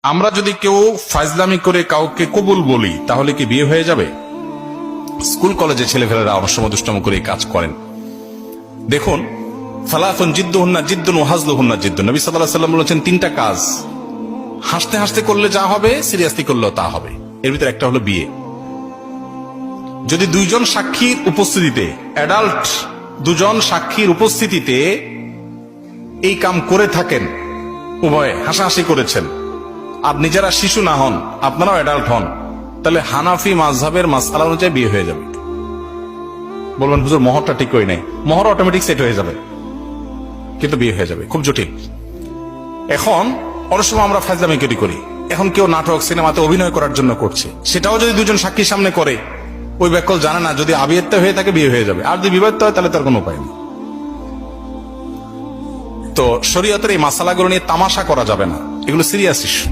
আমরা যদি কেউ ফাজলামি করে কাউকে কবুল বলি তাহলে কি বিয়ে হয়ে যাবে? স্কুল কলেজে ছেলেফেলেরা অনেক সময় দুষ্টামি করে এই কাজ করেন। দেখুন, সালাতুন জিদ্দুহুন্না জিদ্দুন ওয়া হাজলুহুন্না জিদ্দুন। নবী সাল্লাল্লাহু আলাইহি ওয়াসাল্লাম বলেছেন তিনটা কাজ হাসতে হাসতে করলে যা হবে সিরিয়াসলি করলেও তা হবে। এর ভিতরে একটা হলো বিয়ে। যদি দুইজন সাক্ষীর উপস্থিতিতে, অ্যাডাল্ট দুজন সাক্ষীর উপস্থিতিতে এই কাম করে থাকেন, উভয়ে হাসাহাসি করেছেন, আর নিজেরা শিশু না হন, আপনারাও অ্যাডাল্ট হন, তাহলে হানাফি মাযহাবের মাসআলা অনুযায়ী বিয়ে হয়ে যাবে। বলবেন হুজুর মোহরটা ঠিক হই নাই। মোহর অটোমেটিক সেট হয়ে যাবে, কিন্তু বিয়ে হয়ে যাবে। খুব জটিল। এখন অনেক সময় আমরা ফাজলামি করি। এখন কেউ নাটক সিনেমাতে অভিনয় করার জন্য করছে, সেটাও যদি দুজন সাক্ষীর সামনে করে, ওই ব্যাকল জানে না যদি আবিয়াত্তা হয়ে থাকে বিয়ে হয়ে যাবে, আর যদি বিবাহিত হয় তাহলে তার কোনো উপায় নেই। তো শরীয়তের এই মাসালাগুলো নিয়ে তামাশা করা যাবে না, এগুলো সিরিয়াস ইস্যু।